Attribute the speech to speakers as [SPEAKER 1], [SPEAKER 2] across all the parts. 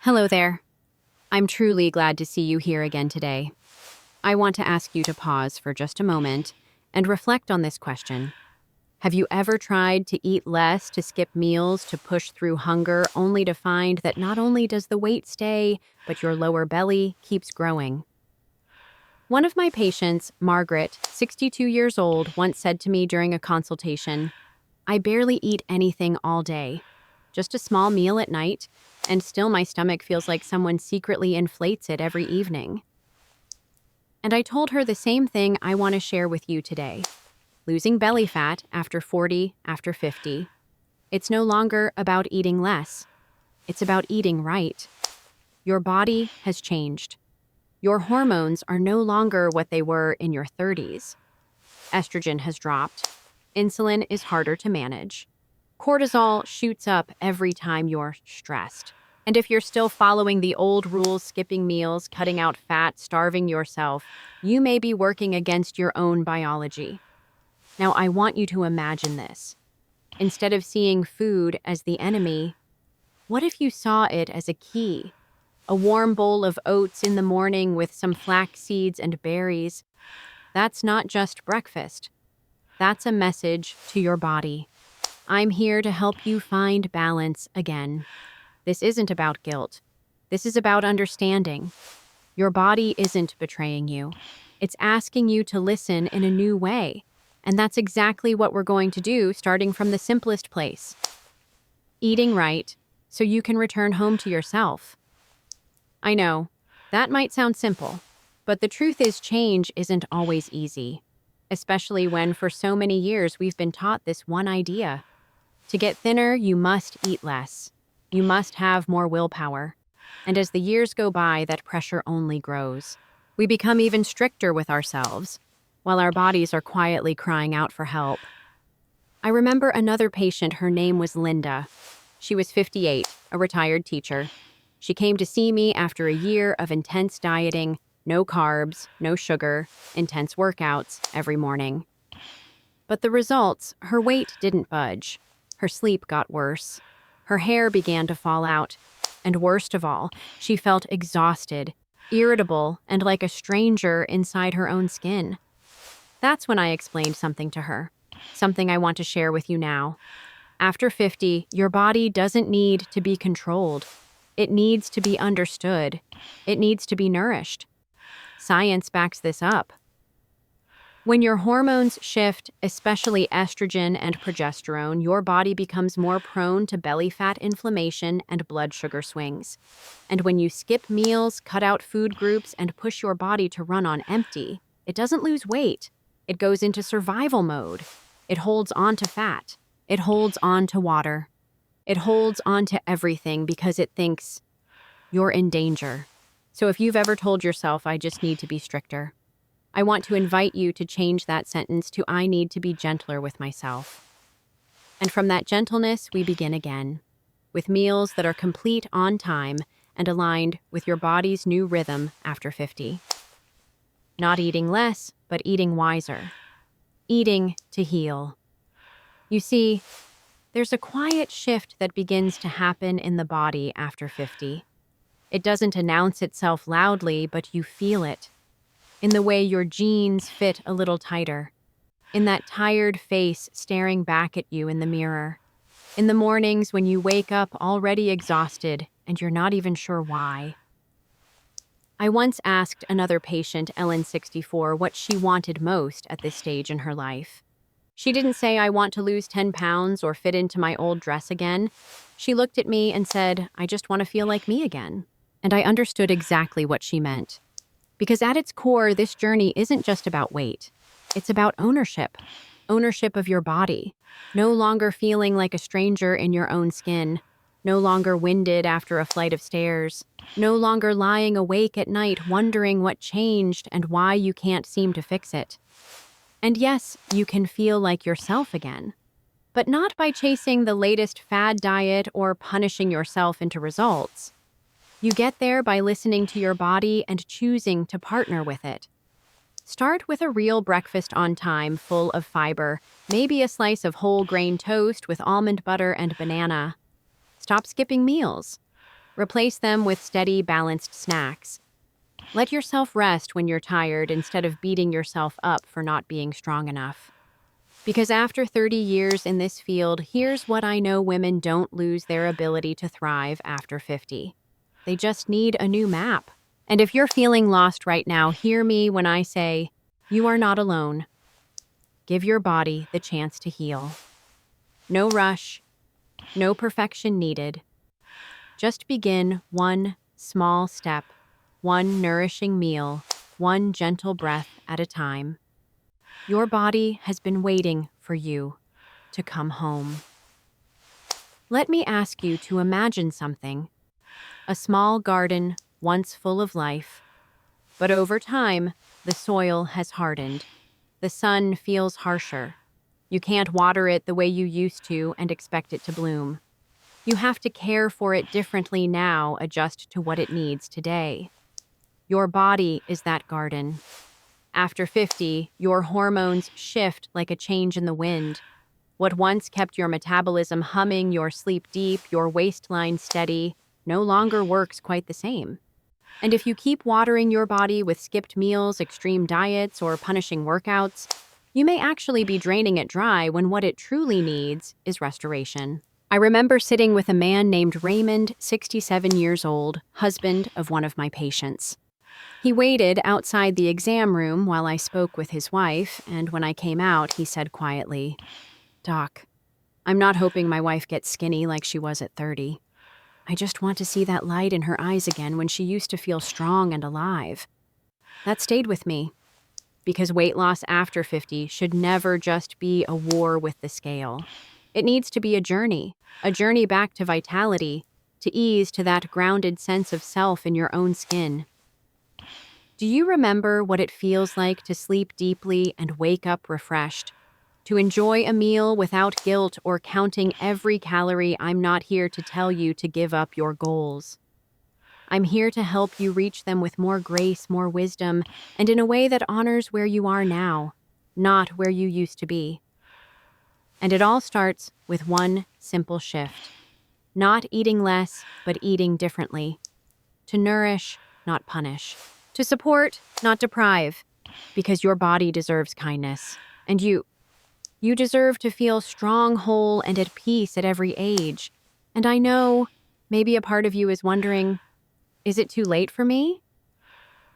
[SPEAKER 1] Hello there. I'm truly glad to see you here again today. I want to ask you to pause for just a moment and reflect on this question. Have you ever tried to eat less, to skip meals, to push through hunger, only to find that not only does the weight stay, but your lower belly keeps growing? One of my patients, Margaret, 62 years old, once said to me during a consultation, "I barely eat anything all day, just a small meal at night, and still my stomach feels like someone secretly inflates it every evening." And I told her the same thing I want to share with you today. Losing belly fat after 40, after 50. It's no longer about eating less. It's about eating right. Your body has changed. Your hormones are no longer what they were in your 30s. Estrogen has dropped. Insulin is harder to manage. Cortisol shoots up every time you're stressed. And if you're still following the old rules, skipping meals, cutting out fat, starving yourself, you may be working against your own biology. Now, I want you to imagine this. Instead of seeing food as the enemy, what if you saw it as a key? A warm bowl of oats in the morning with some flax seeds and berries. That's not just breakfast. That's a message to your body. I'm here to help you find balance again. This isn't about guilt. This is about understanding. Your body isn't betraying you. It's asking you to listen in a new way. And that's exactly what we're going to do, starting from the simplest place. Eating right, so you can return home to yourself. I know, that might sound simple, but the truth is change isn't always easy, especially when for so many years we've been taught this one idea. To get thinner, you must eat less. You must have more willpower. And as the years go by, that pressure only grows. We become even stricter with ourselves, while our bodies are quietly crying out for help. I remember another patient, her name was Linda. She was 58, a retired teacher. She came to see me after a year of intense dieting, no carbs, no sugar, intense workouts every morning. But the results, her weight didn't budge. Her sleep got worse. Her hair began to fall out. And worst of all, she felt exhausted, irritable, and like a stranger inside her own skin. That's when I explained something to her, something I want to share with you now. After 50, your body doesn't need to be controlled. It needs to be understood. It needs to be nourished. Science backs this up. When your hormones shift, especially estrogen and progesterone, your body becomes more prone to belly fat inflammation and blood sugar swings. And when you skip meals, cut out food groups, and push your body to run on empty, it doesn't lose weight. It goes into survival mode. It holds on to fat. It holds on to water. It holds on to everything because it thinks you're in danger. So if you've ever told yourself, "I just need to be stricter," I want to invite you to change that sentence to "I need to be gentler with myself." And from that gentleness, we begin again, with meals that are complete on time and aligned with your body's new rhythm after 50. Not eating less, but eating wiser. Eating to heal. You see, there's a quiet shift that begins to happen in the body after 50. It doesn't announce itself loudly, but you feel it. In the way your jeans fit a little tighter. In that tired face staring back at you in the mirror. In the mornings when you wake up already exhausted and you're not even sure why. I once asked another patient, Ellen, 64, what she wanted most at this stage in her life. She didn't say, "I want to lose 10 pounds or fit into my old dress again." She looked at me and said, "I just want to feel like me again." And I understood exactly what she meant. Because at its core, this journey isn't just about weight. It's about ownership. Ownership of your body. No longer feeling like a stranger in your own skin. No longer winded after a flight of stairs. No longer lying awake at night wondering what changed and why you can't seem to fix it. And yes, you can feel like yourself again. But not by chasing the latest fad diet or punishing yourself into results. You get there by listening to your body and choosing to partner with it. Start with a real breakfast on time, full of fiber, maybe a slice of whole grain toast with almond butter and banana. Stop skipping meals. Replace them with steady, balanced snacks. Let yourself rest when you're tired instead of beating yourself up for not being strong enough. Because after 30 years in this field, here's what I know: women don't lose their ability to thrive after 50. They just need a new map. And if you're feeling lost right now, hear me when I say, you are not alone. Give your body the chance to heal. No rush, no perfection needed. Just begin one small step, one nourishing meal, one gentle breath at a time. Your body has been waiting for you to come home. Let me ask you to imagine something: a small garden once full of life, but over time, the soil has hardened. The sun feels harsher. You can't water it the way you used to and expect it to bloom. You have to care for it differently now, adjust to what it needs today. Your body is that garden. After 50, your hormones shift like a change in the wind. What once kept your metabolism humming, your sleep deep, your waistline steady, no longer works quite the same. And if you keep watering your body with skipped meals, extreme diets, or punishing workouts, you may actually be draining it dry when what it truly needs is restoration. I remember sitting with a man named Raymond, 67 years old, husband of one of my patients. He waited outside the exam room while I spoke with his wife, and when I came out, he said quietly, "Doc, I'm not hoping my wife gets skinny like she was at 30. I just want to see that light in her eyes again when she used to feel strong and alive." That stayed with me, because weight loss after 50 should never just be a war with the scale. It needs to be a journey back to vitality, to ease, to that grounded sense of self in your own skin. Do you remember what it feels like to sleep deeply and wake up refreshed? To enjoy a meal without guilt or counting every calorie? I'm not here to tell you to give up your goals. I'm here to help you reach them with more grace, more wisdom, and in a way that honors where you are now, not where you used to be. And it all starts with one simple shift. Not eating less, but eating differently. To nourish, not punish. To support, not deprive. Because your body deserves kindness. And you deserve to feel strong, whole, and at peace at every age. And I know maybe a part of you is wondering, is it too late for me?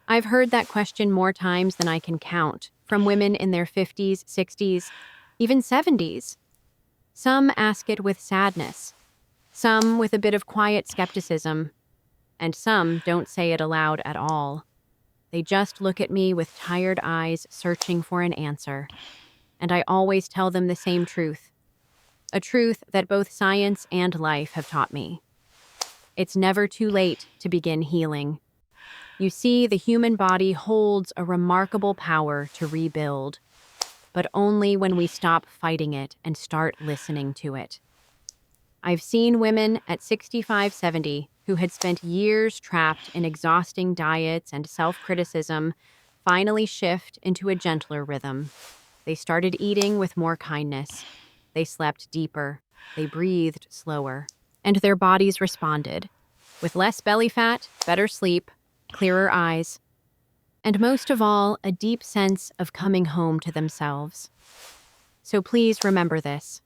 [SPEAKER 1] I've heard that question more times than I can count, from women in their 50s, 60s, even 70s. Some ask it with sadness, some with a bit of quiet skepticism, and some don't say it aloud at all. They just look at me with tired eyes, searching for an answer. And I always tell them the same truth, a truth that both science and life have taught me. It's never too late to begin healing. You see, the human body holds a remarkable power to rebuild, but only when we stop fighting it and start listening to it. I've seen women at 65, 70 who had spent years trapped in exhausting diets and self-criticism finally shift into a gentler rhythm. They started eating with more kindness. They slept deeper. They breathed slower. And their bodies responded, with less belly fat, better sleep, clearer eyes, and most of all, a deep sense of coming home to themselves. So please remember this.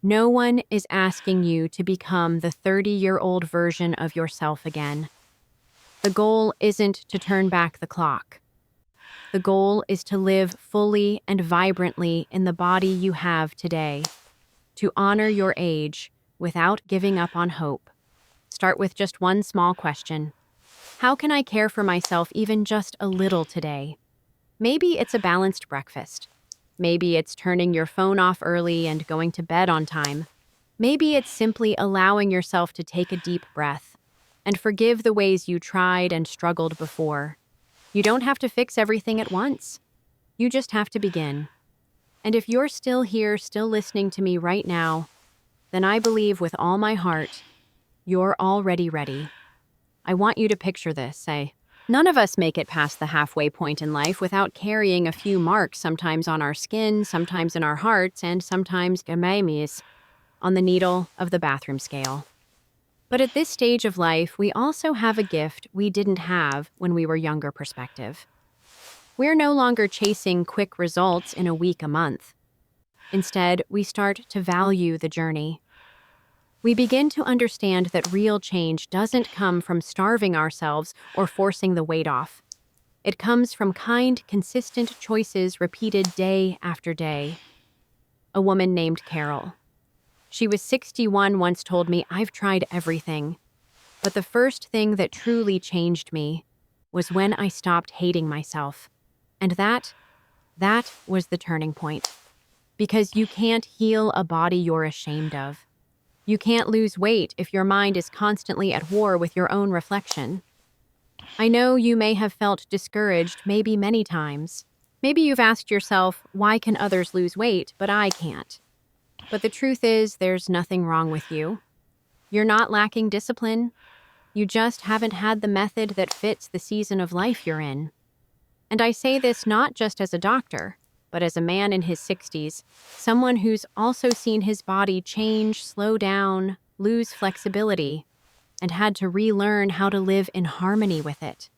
[SPEAKER 1] No one is asking you to become the 30-year-old version of yourself again. The goal isn't to turn back the clock. The goal is to live fully and vibrantly in the body you have today, to honor your age without giving up on hope. Start with just one small question. How can I care for myself even just a little today? Maybe it's a balanced breakfast. Maybe it's turning your phone off early and going to bed on time. Maybe it's simply allowing yourself to take a deep breath and forgive the ways you tried and struggled before. You don't have to fix everything at once. You just have to begin. And if you're still here, still listening to me right now, then I believe with all my heart, you're already ready. I want you to picture this, say, none of us make it past the halfway point in life without carrying a few marks, sometimes on our skin, sometimes in our hearts, and sometimes on the needle of the bathroom scale. But at this stage of life, we also have a gift we didn't have when we were younger perspective. We're no longer chasing quick results in a week, a month. Instead, we start to value the journey. We begin to understand that real change doesn't come from starving ourselves or forcing the weight off. It comes from kind, consistent choices repeated day after day. A woman named Carol. She was 61, once told me, "I've tried everything. But the first thing that truly changed me was when I stopped hating myself." And that was the turning point. Because you can't heal a body you're ashamed of. You can't lose weight if your mind is constantly at war with your own reflection. I know you may have felt discouraged maybe many times. Maybe you've asked yourself, why can others lose weight, but I can't? But the truth is, there's nothing wrong with you. You're not lacking discipline. You just haven't had the method that fits the season of life you're in. And I say this not just as a doctor, but as a man in his 60s, someone who's also seen his body change, slow down, lose flexibility, and had to relearn how to live in harmony with it.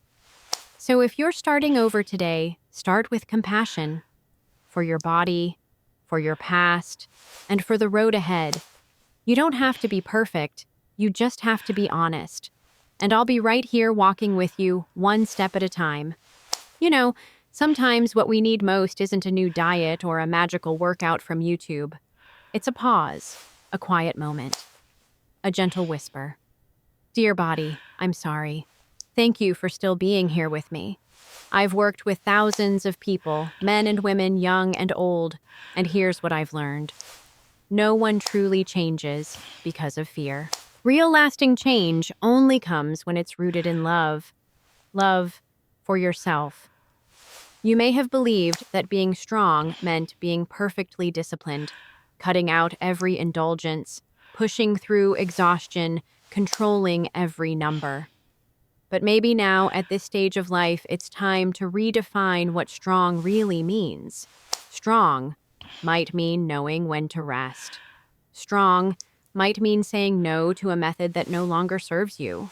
[SPEAKER 1] So if you're starting over today, start with compassion for your body, for your past, and for the road ahead. You don't have to be perfect, you just have to be honest. And I'll be right here walking with you, one step at a time. You know, sometimes what we need most isn't a new diet or a magical workout from YouTube. It's a pause, a quiet moment, a gentle whisper. Dear body, I'm sorry. Thank you for still being here with me. I've worked with thousands of people, men and women, young and old, and here's what I've learned. No one truly changes because of fear. Real lasting change only comes when it's rooted in love. Love for yourself. You may have believed that being strong meant being perfectly disciplined, cutting out every indulgence, pushing through exhaustion, controlling every number. But maybe now, at this stage of life, it's time to redefine what strong really means. Strong might mean knowing when to rest. Strong might mean saying no to a method that no longer serves you.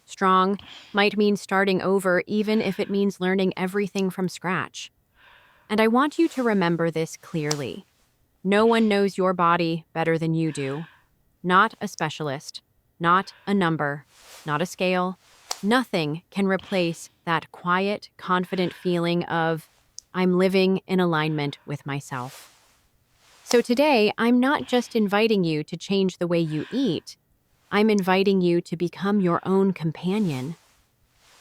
[SPEAKER 1] Strong might mean starting over, even if it means learning everything from scratch. And I want you to remember this clearly. No one knows your body better than you do. Not a specialist, not a number, not a scale. Nothing can replace that quiet, confident feeling of, I'm living in alignment with myself. So today, I'm not just inviting you to change the way you eat. I'm inviting you to become your own companion.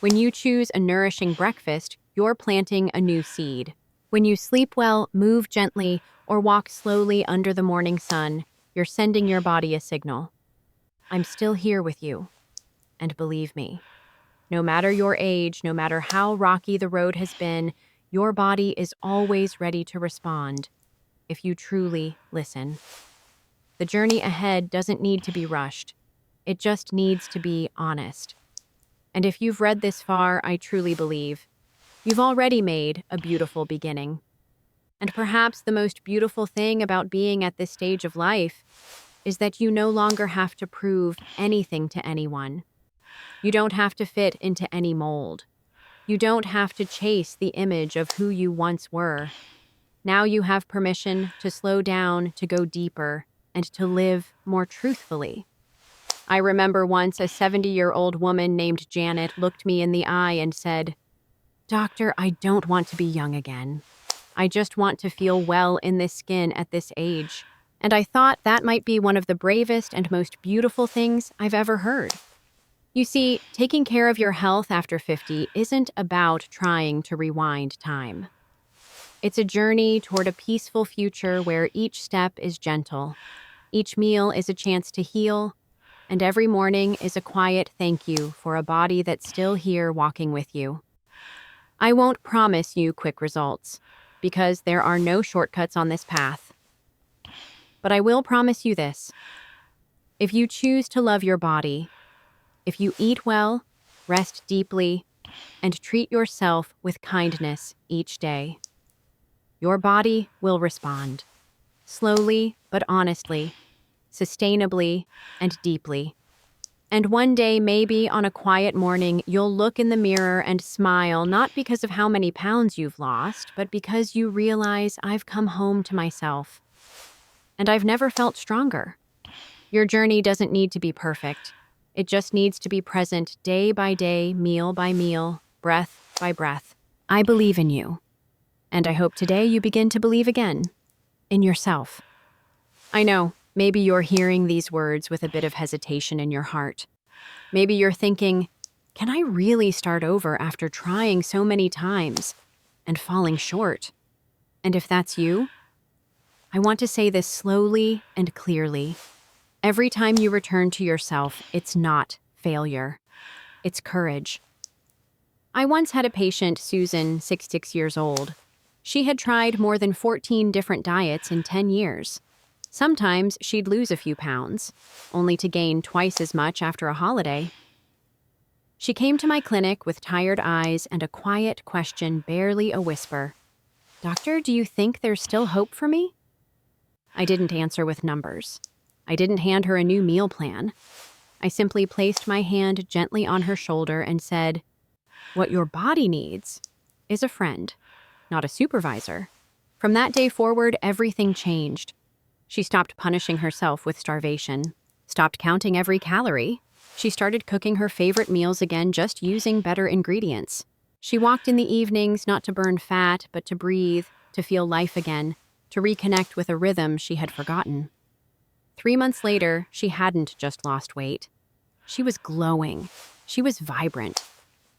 [SPEAKER 1] When you choose a nourishing breakfast, you're planting a new seed. When you sleep well, move gently, or walk slowly under the morning sun, you're sending your body a signal. I'm still here with you. And believe me, no matter your age, no matter how rocky the road has been, your body is always ready to respond if you truly listen. The journey ahead doesn't need to be rushed. It just needs to be honest. And if you've read this far, I truly believe you've already made a beautiful beginning. And perhaps the most beautiful thing about being at this stage of life is that you no longer have to prove anything to anyone. You don't have to fit into any mold. You don't have to chase the image of who you once were. Now you have permission to slow down, to go deeper, and to live more truthfully. I remember once a 70-year-old woman named Janet looked me in the eye and said, "Doctor, I don't want to be young again. I just want to feel well in this skin at this age." And I thought that might be one of the bravest and most beautiful things I've ever heard. You see, taking care of your health after 50 isn't about trying to rewind time. It's a journey toward a peaceful future where each step is gentle, each meal is a chance to heal, and every morning is a quiet thank you for a body that's still here walking with you. I won't promise you quick results, because there are no shortcuts on this path. But I will promise you this. If you choose to love your body, if you eat well, rest deeply, and treat yourself with kindness each day, your body will respond. Slowly but honestly, sustainably and deeply. And one day, maybe on a quiet morning, you'll look in the mirror and smile, not because of how many pounds you've lost, but because you realize I've come home to myself. And I've never felt stronger. Your journey doesn't need to be perfect. It just needs to be present day by day, meal by meal, breath by breath. I believe in you. And I hope today you begin to believe again in yourself. I know, maybe you're hearing these words with a bit of hesitation in your heart. Maybe you're thinking, can I really start over after trying so many times and falling short? And if that's you, I want to say this slowly and clearly. Every time you return to yourself, it's not failure. It's courage. I once had a patient, Susan, 66 years old. She had tried more than 14 different diets in 10 years. Sometimes she'd lose a few pounds, only to gain twice as much after a holiday. She came to my clinic with tired eyes and a quiet question, barely a whisper. "Doctor, do you think there's still hope for me?" I didn't answer with numbers. I didn't hand her a new meal plan. I simply placed my hand gently on her shoulder and said, "What your body needs is a friend, not a supervisor." From that day forward, everything changed. She stopped punishing herself with starvation, stopped counting every calorie. She started cooking her favorite meals again, just using better ingredients. She walked in the evenings not to burn fat, but to breathe, to feel life again, to reconnect with a rhythm she had forgotten. 3 months later, she hadn't just lost weight. She was glowing. She was vibrant.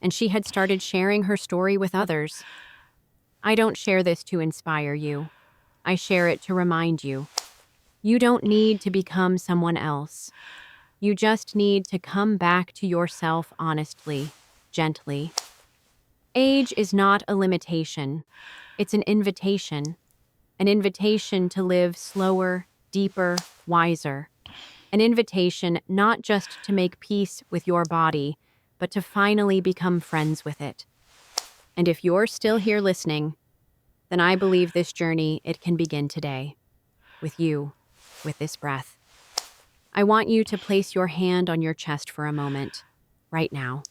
[SPEAKER 1] And she had started sharing her story with others. I don't share this to inspire you. I share it to remind you. You don't need to become someone else. You just need to come back to yourself honestly, gently. Age is not a limitation. It's an invitation to live slower, deeper, wiser. An invitation not just to make peace with your body, but to finally become friends with it. And if you're still here listening, then I believe this journey, it can begin today. With you, with this breath. I want you to place your hand on your chest for a moment, right now.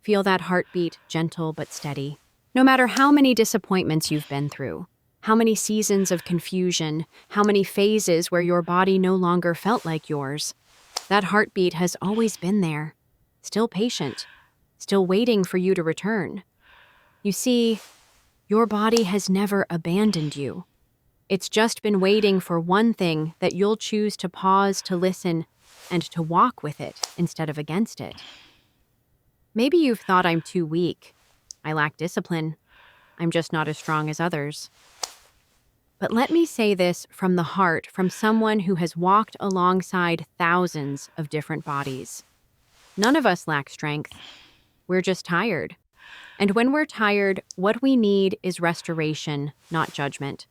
[SPEAKER 1] Feel that heartbeat, gentle but steady. No matter how many disappointments you've been through, how many seasons of confusion, how many phases where your body no longer felt like yours, that heartbeat has always been there, still patient, still waiting for you to return. You see, your body has never abandoned you. It's just been waiting for one thing, that you'll choose to pause, to listen, and to walk with it instead of against it. Maybe you've thought I'm too weak. I lack discipline. I'm just not as strong as others. But let me say this from the heart, from someone who has walked alongside thousands of different bodies. None of us lack strength. We're just tired. And when we're tired, what we need is restoration, not judgment.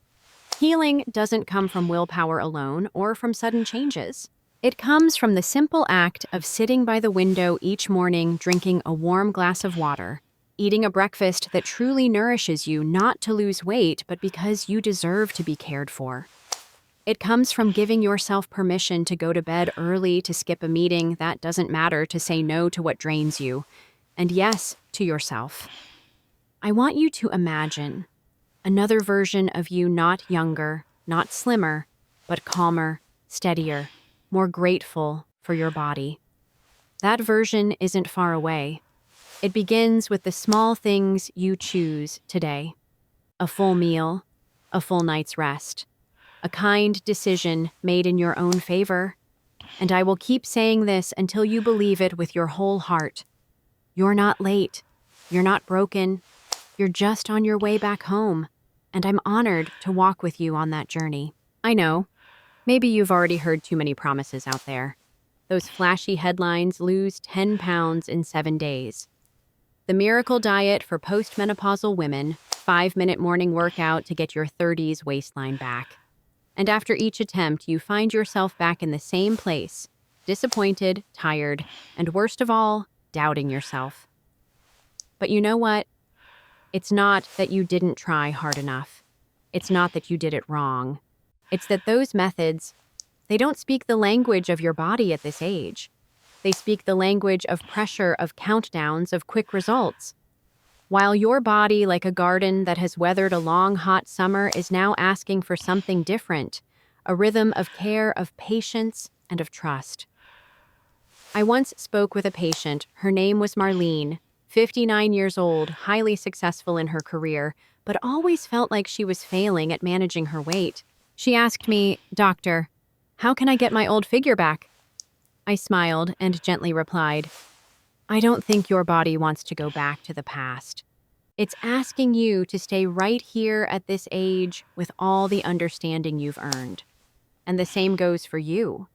[SPEAKER 1] Healing doesn't come from willpower alone or from sudden changes. It comes from the simple act of sitting by the window each morning, drinking a warm glass of water, eating a breakfast that truly nourishes you, not to lose weight, but because you deserve to be cared for. It comes from giving yourself permission to go to bed early, to skip a meeting that doesn't matter, to say no to what drains you, and yes to yourself. I want you to imagine another version of you, not younger, not slimmer, but calmer, steadier, more grateful for your body. That version isn't far away. It begins with the small things you choose today. A full meal, a full night's rest, a kind decision made in your own favor. And I will keep saying this until you believe it with your whole heart. You're not late. You're not broken. You're just on your way back home. And I'm honored to walk with you on that journey. I know, maybe you've already heard too many promises out there. Those flashy headlines: lose 10 pounds in 7 days. The miracle diet for postmenopausal women, 5-minute morning workout to get your 30s waistline back. And after each attempt, you find yourself back in the same place, disappointed, tired, and worst of all, doubting yourself. But you know what? It's not that you didn't try hard enough. It's not that you did it wrong. It's that those methods, they don't speak the language of your body at this age. They speak the language of pressure, of countdowns, of quick results. While your body, like a garden that has weathered a long, hot summer, is now asking for something different, a rhythm of care, of patience, and of trust. I once spoke with a patient. Her name was Marlene, 59 years old, highly successful in her career, but always felt like she was failing at managing her weight. She asked me, "Doctor, how can I get my old figure back?" I smiled and gently replied, "I don't think your body wants to go back to the past. It's asking you to stay right here at this age with all the understanding you've earned. And the same goes for you.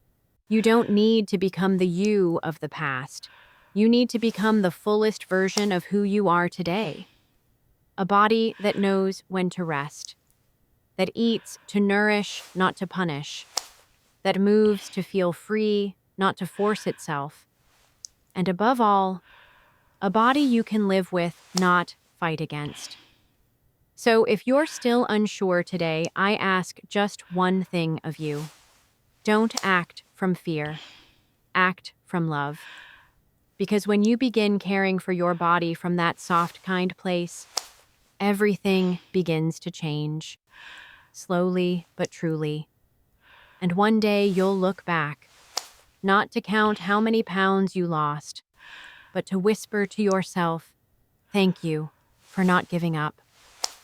[SPEAKER 1] You don't need to become the you of the past. You need to become the fullest version of who you are today. A body that knows when to rest, that eats to nourish, not to punish, that moves to feel free, not to force itself. And above all, a body you can live with, not fight against." So if you're still unsure today, I ask just one thing of you. Don't act from fear. Act from love. Because when you begin caring for your body from that soft, kind place, everything begins to change. Slowly but truly. And one day you'll look back, not to count how many pounds you lost, but to whisper to yourself, "Thank you for not giving up.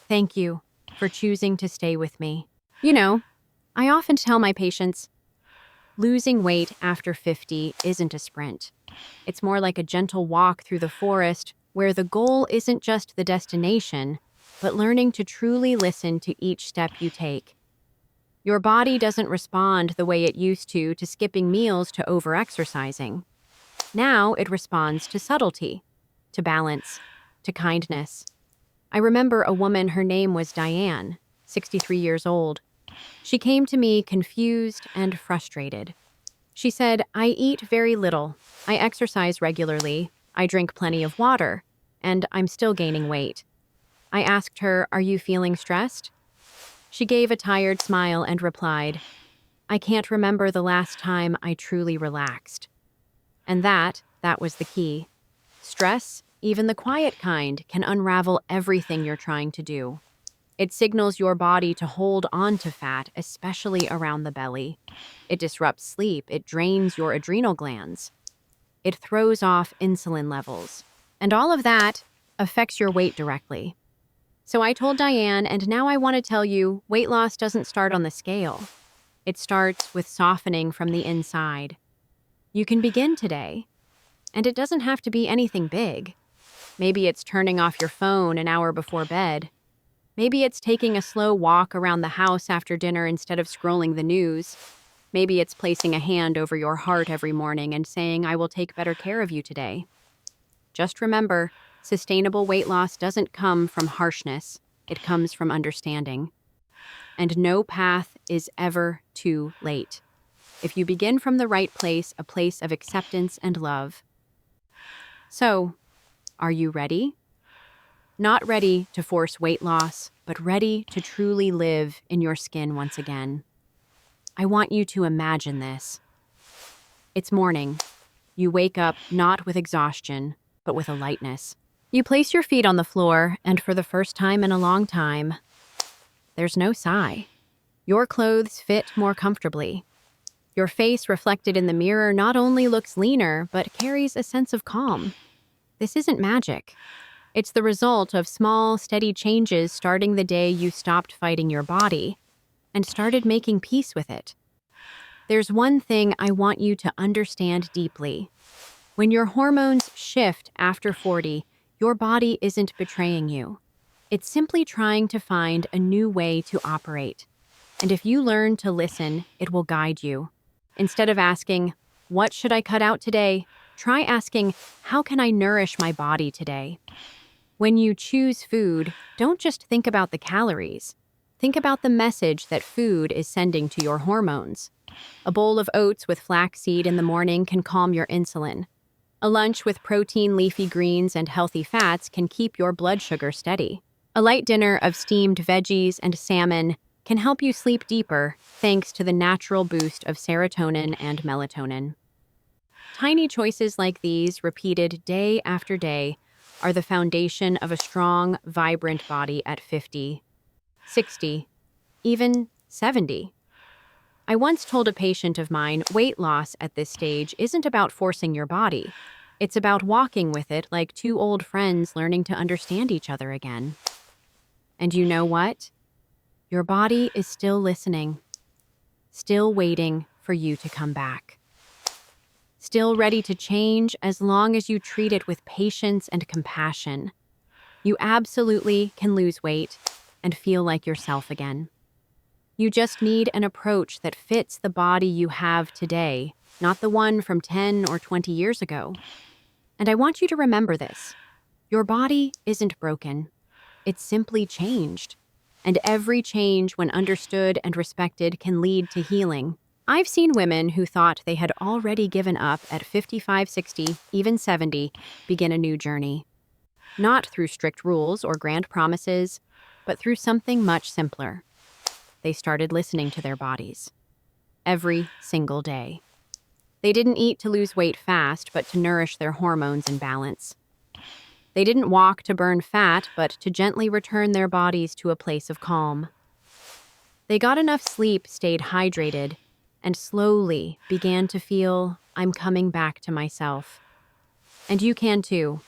[SPEAKER 1] Thank you for choosing to stay with me." You know, I often tell my patients, losing weight after 50 isn't a sprint. It's more like a gentle walk through the forest where the goal isn't just the destination, but learning to truly listen to each step you take. Your body doesn't respond the way it used to skipping meals, to overexercising. Now it responds to subtlety, to balance, to kindness. I remember a woman, her name was Diane, 63 years old. She came to me confused and frustrated. She said, "I eat very little, I exercise regularly, I drink plenty of water, and I'm still gaining weight." I asked her, "Are you feeling stressed?" She gave a tired smile and replied, "I can't remember the last time I truly relaxed." And that was the key. Stress, even the quiet kind, can unravel everything you're trying to do. It signals your body to hold on to fat, especially around the belly. It disrupts sleep, it drains your adrenal glands. It throws off insulin levels. And all of that affects your weight directly. So I told Diane, and now I want to tell you, weight loss doesn't start on the scale. It starts with softening from the inside. You can begin today. And it doesn't have to be anything big. Maybe it's turning off your phone an hour before bed. Maybe it's taking a slow walk around the house after dinner instead of scrolling the news. Maybe it's placing a hand over your heart every morning and saying, "I will take better care of you today." Just remember, sustainable weight loss doesn't come from harshness. It comes from understanding. And no path is ever too late. If you begin from the right place, a place of acceptance and love. So, are you ready? Not ready to force weight loss, but ready to truly live in your skin once again. I want you to imagine this. It's morning. You wake up not with exhaustion, but with a lightness. You place your feet on the floor, and for the first time in a long time, there's no sigh. Your clothes fit more comfortably. Your face reflected in the mirror not only looks leaner, but carries a sense of calm. This isn't magic. It's the result of small, steady changes starting the day you stopped fighting your body and started making peace with it. There's one thing I want you to understand deeply. When your hormones shift after 40, your body isn't betraying you. It's simply trying to find a new way to operate. And if you learn to listen, it will guide you. Instead of asking, "What should I cut out today?" try asking, "How can I nourish my body today?" When you choose food, don't just think about the calories. Think about the message that food is sending to your hormones. A bowl of oats with flaxseed in the morning can calm your insulin. A lunch with protein, leafy greens, and healthy fats can keep your blood sugar steady. A light dinner of steamed veggies and salmon can help you sleep deeper thanks to the natural boost of serotonin and melatonin. Tiny choices like these, repeated day after day, are the foundation of a strong, vibrant body at 50, 60, even 70. I once told a patient of mine weight loss at this stage isn't about forcing your body. It's about walking with it like two old friends learning to understand each other again. And you know what? Your body is still listening, still waiting for you to come back. Still ready to change as long as you treat it with patience and compassion. You absolutely can lose weight and feel like yourself again. You just need an approach that fits the body you have today, not the one from 10 or 20 years ago. And I want you to remember this. Your body isn't broken. It's simply changed. And every change, when understood and respected, can lead to healing. I've seen women who thought they had already given up at 55, 60, even 70, begin a new journey. Not through strict rules or grand promises, but through something much simpler. They started listening to their bodies. Every single day. They didn't eat to lose weight fast, but to nourish their hormones in balance. They didn't walk to burn fat, but to gently return their bodies to a place of calm. They got enough sleep, stayed hydrated, and slowly began to feel, I'm coming back to myself. And you can too.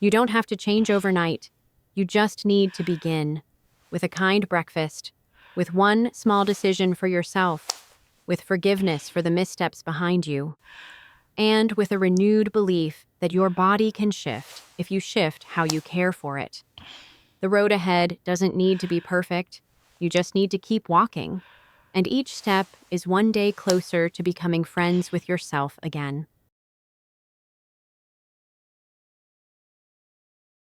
[SPEAKER 1] You don't have to change overnight. You just need to begin with a kind breakfast, with one small decision for yourself, with forgiveness for the missteps behind you, and with a renewed belief that your body can shift if you shift how you care for it. The road ahead doesn't need to be perfect. You just need to keep walking. And each step is one day closer to becoming friends with yourself again.